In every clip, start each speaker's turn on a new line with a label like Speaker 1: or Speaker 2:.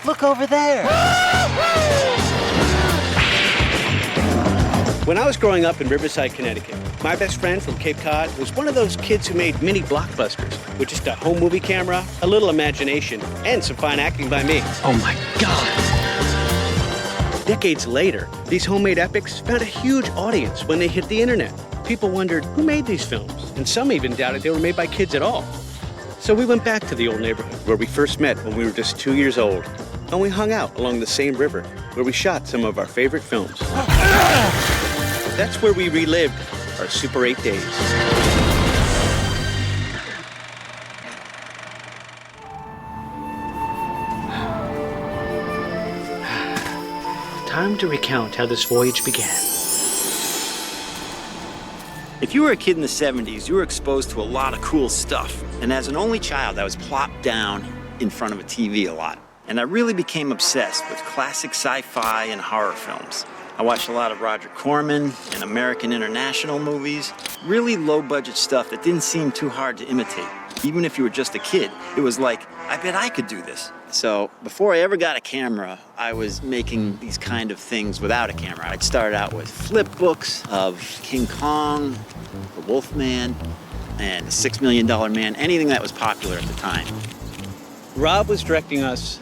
Speaker 1: Look over there.
Speaker 2: When I was growing up in Riverside, Connecticut, my best friend from Cape Cod was one of those kids who made mini blockbusters with just a home movie camera, a little imagination, and some fine acting by me.
Speaker 1: Oh my God.
Speaker 2: Decades later, these homemade epics found a huge audience when they hit the internet. People wondered who made these films, and some even doubted they were made by kids at all. So we went back to the old neighborhood where we first met when we were just 2 years old, and we hung out along the same river where we shot some of our favorite films. That's where we relived our Super 8 days. Time to recount how this voyage began.
Speaker 3: If you were a kid in the 70s, you were exposed to a lot of cool stuff. And as an only child, I was plopped down in front of a TV a lot. And I really became obsessed with classic sci-fi and horror films. I watched a lot of Roger Corman and American International movies, really low-budget stuff that didn't seem too hard to imitate. Even if you were just a kid, it was like, I bet I could do this. So before I ever got a camera, I was making these kind of things without a camera. I'd start out with flip books of King Kong, the Wolfman, and the $6 Million Man, anything that was popular at the time.
Speaker 2: Rob was directing us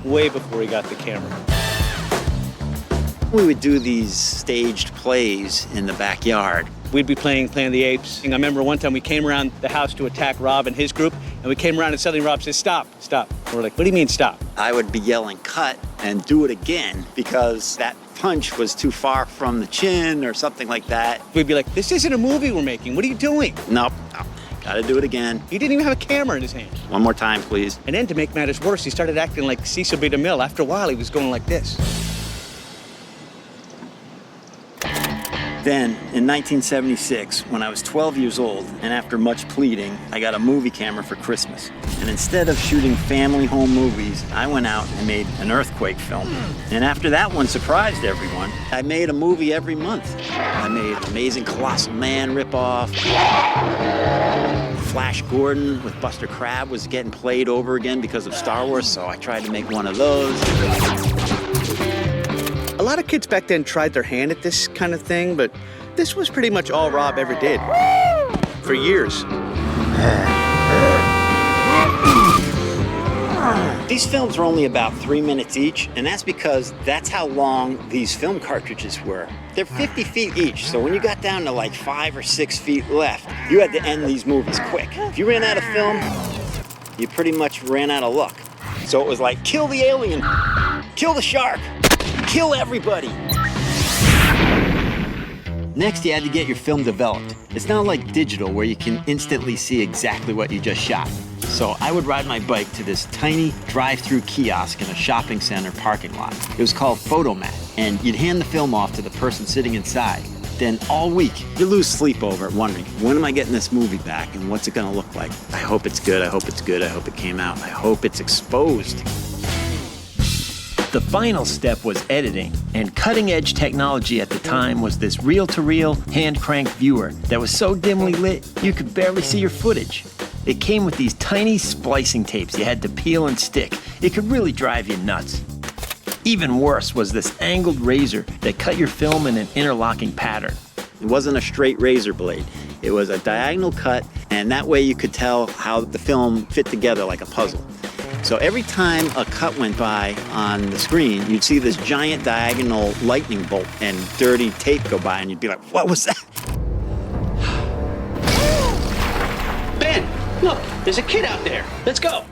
Speaker 2: way before he got the camera.
Speaker 3: We would do these staged plays in the backyard.
Speaker 2: We'd be playing Planet of the Apes. And I remember one time we came around the house to attack Rob and his group, and we came around and suddenly Rob says, stop, stop. And we're like, what do you mean stop?
Speaker 3: I would be yelling cut and do it again because that punch was too far from the chin or something like that.
Speaker 2: We'd be like, this isn't a movie we're making. What are you doing?
Speaker 3: Nope, gotta do it again.
Speaker 2: He didn't even have a camera in his hand.
Speaker 3: One more time, please.
Speaker 2: And then to make matters worse, he started acting like Cecil B. DeMille. After a while, he was going like this.
Speaker 3: Then, in 1976, when I was 12 years old, and after much pleading, I got a movie camera for Christmas. And instead of shooting family home movies, I went out and made an earthquake film. And after that one surprised everyone, I made a movie every month. I made Amazing Colossal Man ripoff. Flash Gordon with Buster Crabbe was getting played over again because of Star Wars, so I tried to make one of those.
Speaker 2: A lot of kids back then tried their hand at this kind of thing, but this was pretty much all Rob ever did. For years.
Speaker 3: These films were only about 3 minutes each, and that's because that's how long these film cartridges were. They're 50 feet each, so when you got down to like 5 or 6 feet left, you had to end these movies quick. If you ran out of film, you pretty much ran out of luck. So it was like, kill the alien, kill the shark, kill everybody. Next, you had to get your film developed. It's not like digital where you can instantly see exactly what you just shot. So I would ride my bike to this tiny drive-through kiosk in a shopping center parking lot. It was called Photomat, and you'd hand the film off to the person sitting inside. Then all week, you lose sleep over it, wondering, when am I getting this movie back and what's it gonna look like? I hope it's good, I hope it's good, I hope it came out, I hope it's exposed.
Speaker 4: The final step was editing, and cutting-edge technology at the time was this reel-to-reel, hand-cranked viewer that was so dimly lit you could barely see your footage. It came with these tiny splicing tapes you had to peel and stick. It could really drive you nuts. Even worse was this angled razor that cut your film in an interlocking pattern.
Speaker 3: It wasn't a straight razor blade. It was a diagonal cut, and that way you could tell how the film fit together like a puzzle. So every time a cut went by on the screen, you'd see this giant diagonal lightning bolt and dirty tape go by, and you'd be like, what was that?
Speaker 2: Ben, look, there's a kid out there. Let's go.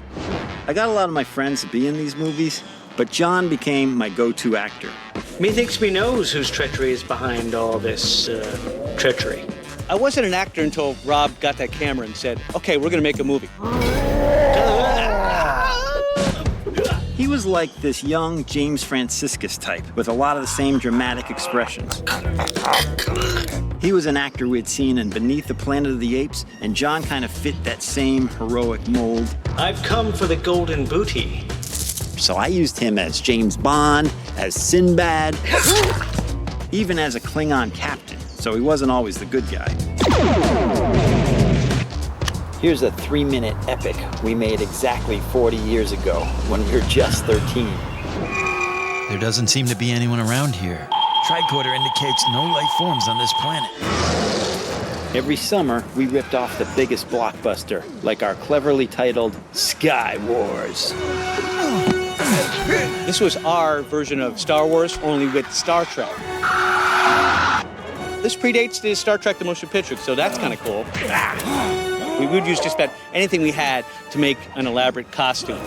Speaker 3: I got a lot of my friends to be in these movies, but John became my go-to actor.
Speaker 2: Methinks me knows whose treachery is behind all this treachery. I wasn't an actor until Rob got that camera and said, okay, we're gonna make a movie.
Speaker 3: He was like this young James Franciscus type with a lot of the same dramatic expressions. He was an actor we had seen in Beneath the Planet of the Apes, and John kind of fit that same heroic mold.
Speaker 2: I've come for the golden booty.
Speaker 3: So I used him as James Bond, as Sinbad, even as a Klingon captain, so he wasn't always the good guy. Here's a 3-minute epic we made exactly 40 years ago when we were just 13.
Speaker 1: There doesn't seem to be anyone around here. Tricorder indicates no life forms on this planet.
Speaker 3: Every summer, we ripped off the biggest blockbuster, like our cleverly titled Sky Wars.
Speaker 2: This was our version of Star Wars, only with Star Trek. This predates the Star Trek the Motion Picture, so that's kind of cool. We would use just about anything we had to make an elaborate costume.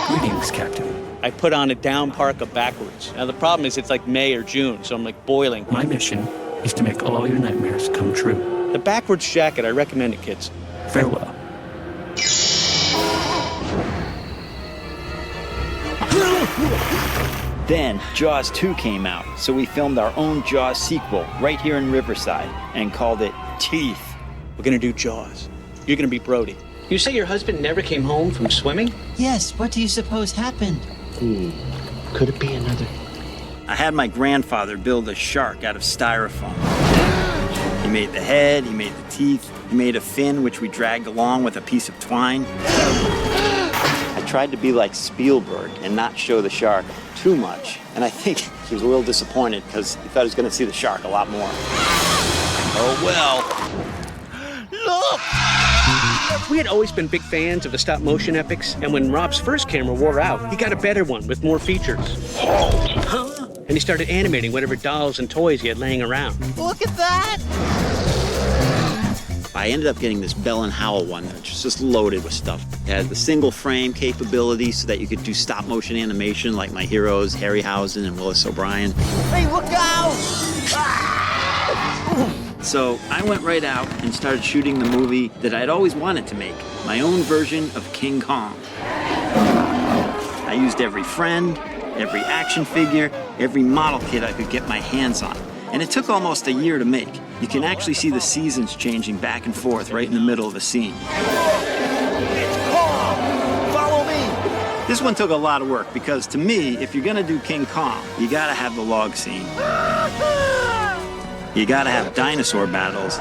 Speaker 5: Greetings, Captain.
Speaker 2: I put on a down parka backwards. Now the problem is it's like May or June, so I'm like boiling.
Speaker 5: My mission is to make all your nightmares come true.
Speaker 2: The backwards jacket, I recommend it, kids.
Speaker 5: Farewell.
Speaker 3: Then Jaws 2 came out, so we filmed our own Jaws sequel right here in Riverside and called it Teeth.
Speaker 2: We're gonna do Jaws. You're gonna be Brody. You say your husband never came home from swimming?
Speaker 6: Yes, what do you suppose happened?
Speaker 2: Could it be another?
Speaker 3: I had my grandfather build a shark out of styrofoam. He made the head, he made the teeth, he made a fin which we dragged along with a piece of twine. I tried to be like Spielberg and not show the shark too much. And I think he was a little disappointed because he thought he was going to see the shark a lot more. Oh well.
Speaker 2: We had always been big fans of the stop motion epics, and when Rob's first camera wore out, he got a better one with more features. And he started animating whatever dolls and toys he had laying around.
Speaker 6: Look at that!
Speaker 3: I ended up getting this Bell & Howell one that's just loaded with stuff. It had the single frame capability so that you could do stop motion animation like my heroes, Harryhausen and Willis O'Brien.
Speaker 6: Hey, look out!
Speaker 3: So I went right out and started shooting the movie that I'd always wanted to make, my own version of King Kong. I used every friend, every action figure, every model kit I could get my hands on. And it took almost a year to make. You can actually see the seasons changing back and forth right in the middle of the scene.
Speaker 6: It's Kong! Follow me!
Speaker 3: This one took a lot of work because to me, if you're gonna do King Kong, you gotta have the log scene. You gotta have dinosaur battles.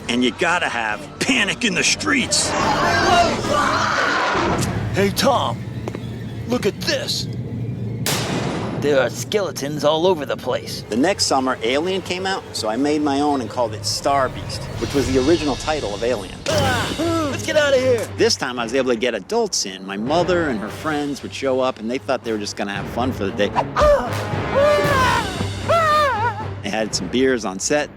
Speaker 3: And you gotta have panic in the streets.
Speaker 1: Hey, Tom, look at this.
Speaker 6: There are skeletons all over the place.
Speaker 3: The next summer, Alien came out, so I made my own and called it Star Beast, which was the original title of Alien.
Speaker 6: Let's get out of here!
Speaker 3: This time I was able to get adults in. My mother and her friends would show up, and they thought they were just gonna have fun for the day. They had some beers on set.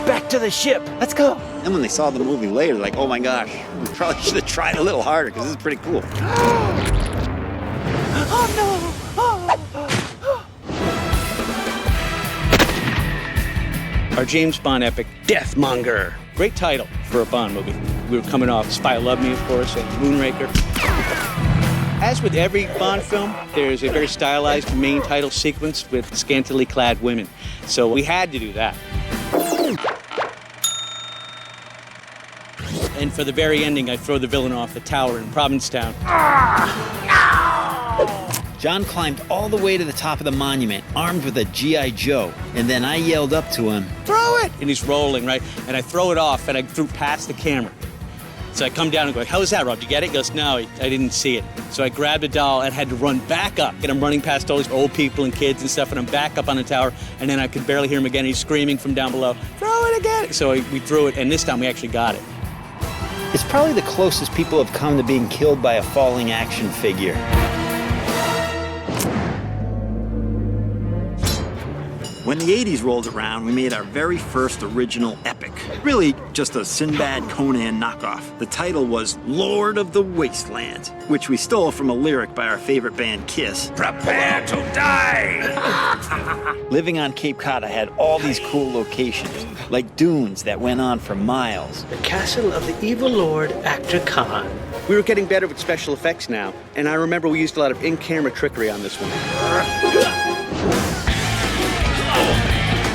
Speaker 6: Back to the ship! Let's go!
Speaker 3: And when they saw the movie later, they're like, oh my gosh, we probably should have tried a little harder, because this is pretty cool.
Speaker 6: Oh no!
Speaker 2: Our James Bond epic, Deathmonger. Great title for a Bond movie. We were coming off Spy Love Me, of course, and Moonraker. As with every Bond film, there's a very stylized main title sequence with scantily clad women. So we had to do that. And for the very ending, I throw the villain off the tower in Provincetown.
Speaker 3: John climbed all the way to the top of the monument, armed with a G.I. Joe, and then I yelled up to him,
Speaker 2: Throw it! And he's rolling, right? And I throw it off, and I threw past the camera. So I come down and go, how was that, Rob? Did you get it? He goes, no, I didn't see it. So I grabbed a doll and had to run back up. And I'm running past all these old people and kids and stuff, and I'm back up on the tower, and then I could barely hear him again. He's screaming from down below, throw it again! So we threw it, and this time we actually got it.
Speaker 3: It's probably the closest people have come to being killed by a falling action figure. When the 80s rolled around, we made our very first original epic. Really, just a Sinbad Conan knockoff. The title was Lord of the Wasteland, which we stole from a lyric by our favorite band, Kiss.
Speaker 5: Prepare to die!
Speaker 3: Living on Cape Cod, I had all these cool locations, like dunes that went on for miles.
Speaker 2: The castle of the evil lord, Actor Khan. We were getting better with special effects now, and I remember we used a lot of in-camera trickery on this one.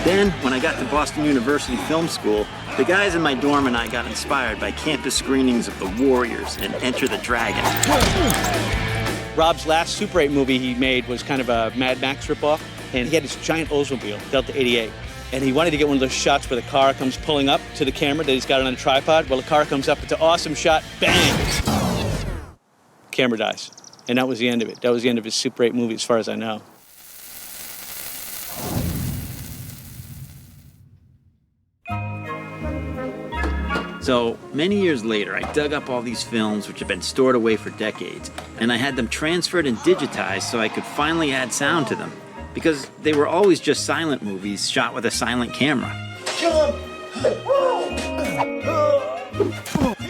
Speaker 3: Then, when I got to Boston University Film School, the guys in my dorm and I got inspired by campus screenings of The Warriors and Enter the Dragon.
Speaker 2: Rob's last Super 8 movie he made was kind of a Mad Max ripoff, and he had this giant Oldsmobile, Delta 88. And he wanted to get one of those shots where the car comes pulling up to the camera that he's got on a tripod. Well, the car comes up, it's an awesome shot, bang! Camera dies. And that was the end of it. That was the end of his Super 8 movie, as far as I know.
Speaker 3: So many years later, I dug up all these films which had been stored away for decades, and I had them transferred and digitized so I could finally add sound to them. Because they were always just silent movies shot with a silent camera.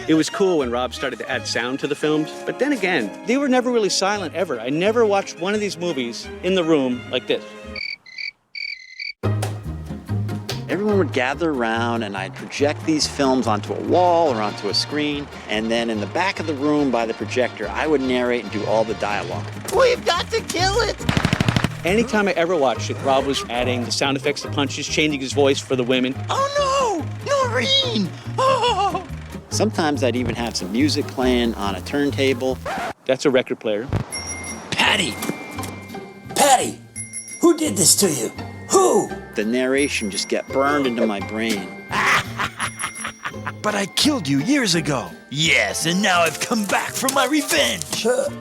Speaker 2: It was cool when Rob started to add sound to the films, but then again, they were never really silent ever. I never watched one of these movies in the room like this.
Speaker 3: Everyone would gather around and I'd project these films onto a wall or onto a screen, and then in the back of the room by the projector, I would narrate and do all the dialogue.
Speaker 6: We've got to kill it!
Speaker 2: Anytime I ever watched it, Rob was adding the sound effects, the punches, changing his voice for the women.
Speaker 6: Oh no! Noreen! Oh!
Speaker 3: Sometimes I'd even have some music playing on a turntable.
Speaker 2: That's a record player.
Speaker 6: Patty! Patty! Who did this to you? Who?
Speaker 3: The narration just get burned into my brain.
Speaker 1: But I killed you years ago. Yes, and now I've come back for my revenge.
Speaker 3: It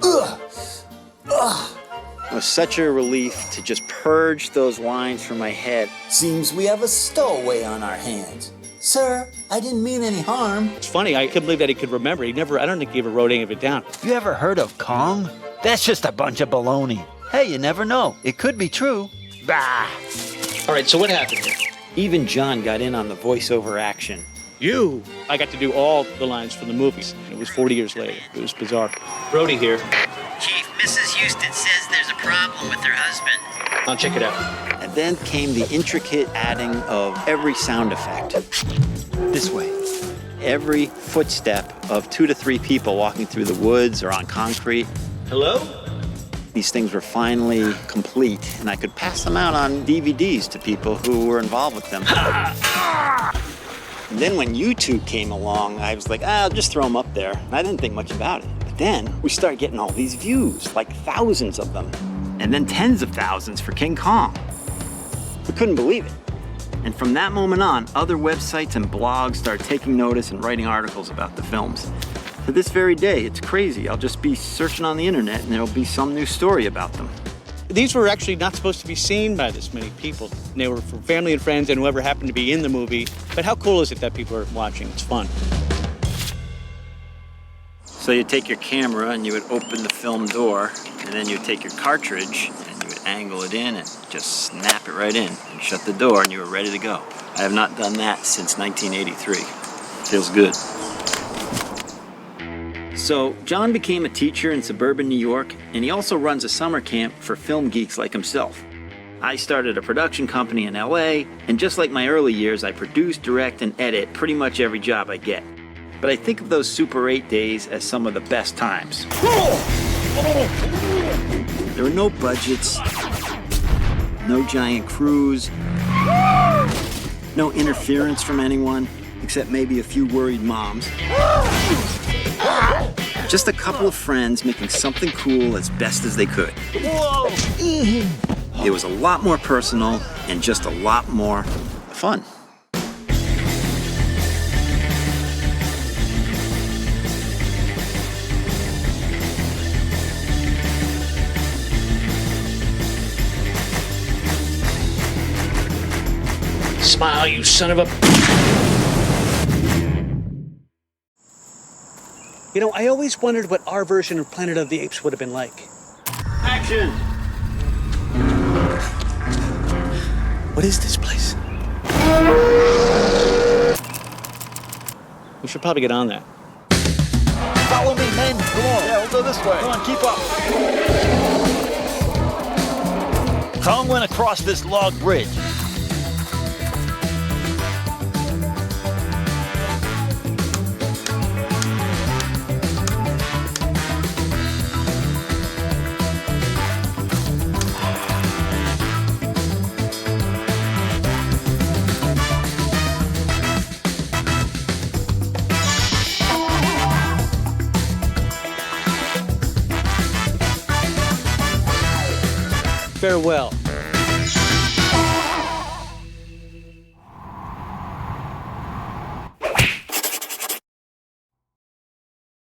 Speaker 3: was such a relief to just purge those lines from my head.
Speaker 6: Seems we have a stowaway on our hands. Sir, I didn't mean any harm.
Speaker 2: It's funny, I couldn't believe that he could remember. I don't think he ever wrote any of it down.
Speaker 1: You ever heard of Kong? That's just a bunch of baloney. Hey, you never know. It could be true. Bah!
Speaker 2: All right, so what happened here?
Speaker 3: Even John got in on the voiceover action.
Speaker 2: I got to do all the lines from the movies. It was 40 years later. It was bizarre. Brody here.
Speaker 7: Chief, Mrs. Houston says there's a problem with her husband.
Speaker 2: I'll check it out.
Speaker 3: And then came the intricate adding of every sound effect.
Speaker 1: This way.
Speaker 3: Every footstep of 2 to 3 people walking through the woods or on concrete.
Speaker 2: Hello?
Speaker 3: These things were finally complete, and I could pass them out on DVDs to people who were involved with them. And then when YouTube came along, I was like, I'll just throw them up there. And I didn't think much about it. But then we started getting all these views, like thousands of them. And then tens of thousands for King Kong. We couldn't believe it. And from that moment on, other websites and blogs started taking notice and writing articles about the films. To this very day, it's crazy. I'll just be searching on the internet and there'll be some new story about them.
Speaker 2: These were actually not supposed to be seen by this many people. They were for family and friends and whoever happened to be in the movie. But how cool is it that people are watching? It's fun.
Speaker 3: So you take your camera and you would open the film door, and then you would take your cartridge and you would angle it in and just snap it right in and shut the door and you were ready to go. I have not done that since 1983. Feels good. So John became a teacher in suburban New York, and he also runs a summer camp for film geeks like himself. I started a production company in LA, and just like my early years, I produce, direct, and edit pretty much every job I get. But I think of those Super 8 days as some of the best times. There were no budgets, no giant crews, no interference from anyone, except maybe a few worried moms. Just a couple of friends making something cool as best as they could. It was a lot more personal and just a lot more fun.
Speaker 2: Smile, you son of a... You know, I always wondered what our version of Planet of the Apes would have been like.
Speaker 3: Action!
Speaker 2: What is this place? We should probably get on that.
Speaker 1: Follow me, men. Come on. Yeah, we'll go this way. Come on, keep up. Kong went across this log bridge.
Speaker 2: Farewell.